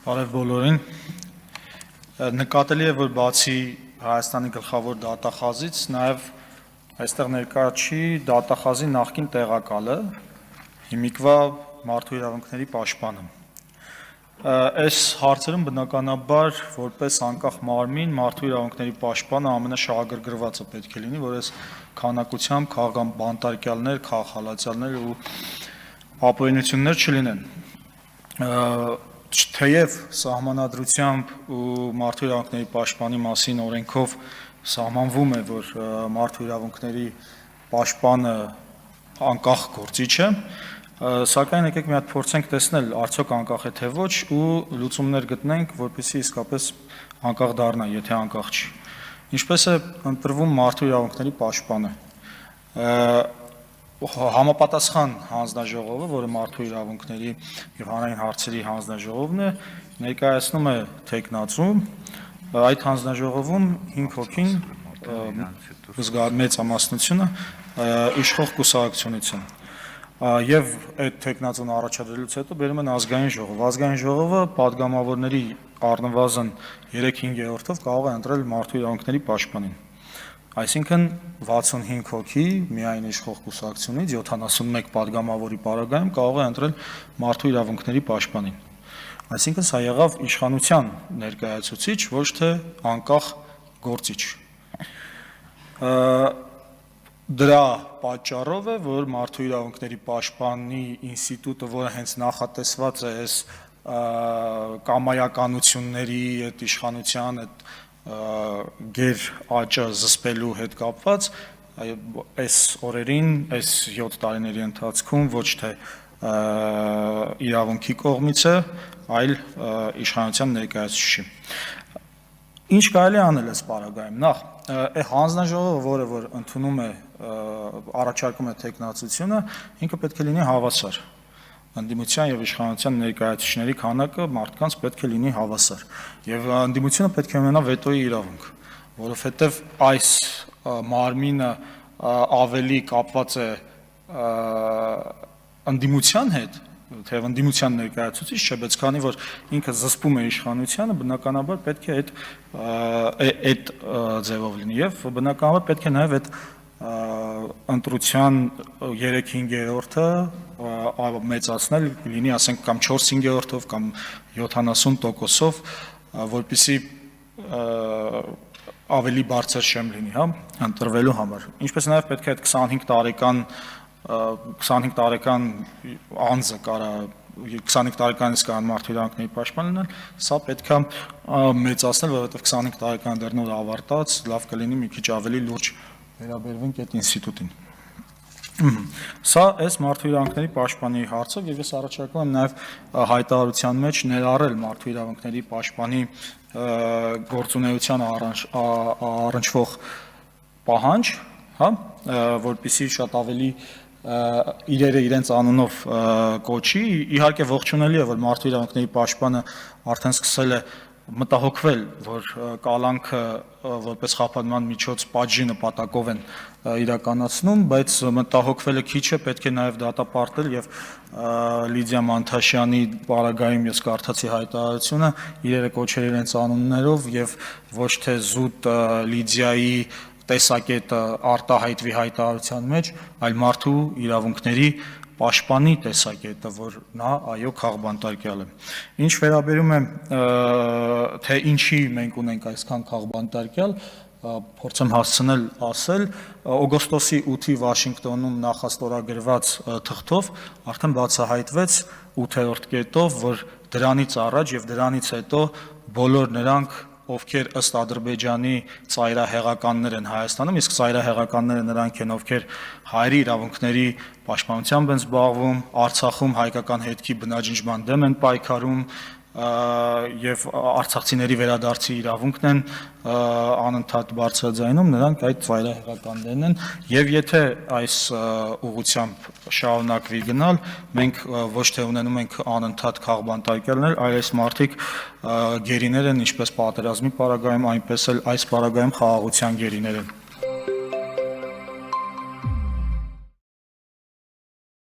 Բարև բոլորին, նկատելի է, որ բացի Հայաստանի գլխավոր դատախազից, նաև այստեղ ներկա չի դատախազի նախկին տեղակալը, հիմիկվա մարդու իրավունքների պաշտպանը։ Այս հարցերում բնականաբար որպես անկախ մարմին մարդու իրավունքների պաշտպանը ամենաշահագրգռվածը պետք է լինի, որ այս քանակությամբ քաղբանտարկյալներ, քաղհալածյալներ ու ապօրինություններ չլինեն։ Թեև սահմանադրությամբ ու մարդու իրավունքների պաշտպանի մասին օրենքով սահմանվում է, որ մարդու իրավունքների պաշտպանը անկախ գործիչ է, սակայն եկեք մի հատ փորձենք տեսնել, արդյոք անկախ է թե ոչ ու լուծումներ գտնենք, որպեսզի իսկապես անկախ դառնա, եթե անկախ չի։ Ինչպես է ընտրվում մարդու իրավունքների պաշտպանը։ Համապատասխան հանձնաժողովը, որը մարդու իրավունքների եւ հանրային հարցերի հանձնաժողովն է, ներկայացնում է թեկնածու, այդ հանձնաժողովում 5 հոգին մեծամասնությունը իշխող կուսակցությունից են։ Եվ այդ թեկնածուն առաջադրելուց հետո բերում են ազգային ժողով։ Ազգային ժողովը падգամավորների առնվազն 3/5-ով կարող է ընտրել մարդու իրավունքների պաշտպանին։ Այսինքն 65 հոգի միայն իշխող կուսակցությունից 71 падգամավորի պարագայում կարող է ընտրել մարդու իրավունքների պաշտպանին։ Այսինքն սա եղավ իշխանության ներկայացուցիչ, ոչ թե անկախ գործիչ։ Դրա պատճառով է, որ մարդու իրավունքների պաշտպանի ինստիտուտը, որը հենց նախատեսված է այս կամայականությունների, այդ իշխանության, այդ գեր աճը զսպելու հետ կապված, այս օրերին, այս 7 տարիների ընթացքում ոչ թե իրավունքի կողմից է, այլ իշխանության ներկայացուցիչի։ Ինչ կարելի է անել այս պարագայում։ Նախ, հանձնաժողովը, որը որ ընդունում է, առաջարկում է թեկնածությունը, ինքը պետք է լինի հավասար։ Ընդդիմության եւ իշխանության ներկայացուցիչների քանակը մարդկանց պետք է լինի հավասար։ Եվ ընդդիմությունը պետք է ունենա վետոյի իրավունք, որովհետեւ այս մարմինը ավելի կապված է ընդդիմության հետ, թեև ընդդիմության ներկայացուցիչ չէ, բայց քանի որ ինքը զսպում է իշխանությանը, բնականաբար պետք է այդ ձևով լինի եւ բնականաբար պետք է նաեւ այդ ընտրության 3/5-ը մեծացնել, լինի ասենք կամ 4/5-ով կամ 70%-ով, որպեսզի ավելի բարձր շեմ լինի, հա, ընտրվելու համար։ Ինչպես նաեւ պետք է այդ 25 տարեկան անձը կարա 25 տարեկանից կան մարդու իրավունքների պաշտպան լինել, սա պետք է մեծացնել, որովհետեւ 25 տարեկան դեռ նոր ավարտած, լավ կլինի մի քիչ ավելի լուրջ վերաբերվենք այդ ինստիտուտին։ Սա այս մարդու իրավունքների պաշտպանի հարցով եւ ես առաջարկում եմ նաեւ հայտարարության մեջ ներառել մարդու իրավունքների պաշտպանի գործունեության առնչվող պահանջ, հա, որպեսզի շատ ավելի իրերը իրենց անունով կոչի, իհարկե ողջունելի է, որ մարդու իրավունքների պաշտպանը արդեն սկսել է մտահոգվել, որ կալանքը որպես խափանման միջոց պատժի նպատակով են իրականացնում, բայց մտահոգվելը քիչ է, պետք է նաև դատապարտել եւ Լիդիա Մանթաշյանի պարագայում ես կարդացի հայտարարությունը, իրերը կոչել իրենց անուններով եւ ոչ թե զուտ Լիդիայի տեսակետը արտահայտվի հայտարարության մեջ, այլ մարդու իրավունքների պաշտպանի տեսակետը, որ նա այո քաղբանտարկյալ է։ Ինչ վերաբերում է թե ինչի մենք ունենք այսքան քաղբանտարկյալ, փորձեմ հասցնել ասել, օգոստոսի 8-ի Վաշինգտոնում նախաստորագրված թղթով արդեն բացահայտվեց 8-րդ կետով, որ դրանից առաջ եւ դրանից հետո բոլոր նրանք, ովքեր ըստ Ադրբեջանի ծայրահեղականներ են Հայաստանում, իսկ ծայրահեղականները նրանք են, ովքեր հայերի իրավունքների պաշտպանությամբ են զբաղվում, Արցախում հայկական հետքի բնաջնջման դեմ են պայքարում եւ արցախցիների վերադարձի իրավունքն են անընդհատ բարձրաձայնում, նրանք այդ ծայրահեղականներն են եւ եթե այս ուղղությամբ շարունակվի գնալ, մենք ոչ թե ունենում ենք անընդհատ քաղբանտարկյալներ, այլ այս մարդիկ գերիներ են ինչպես պատերազմի պարագայում, այնպես էլ այս պարագայում խաղաղության գերիներ են։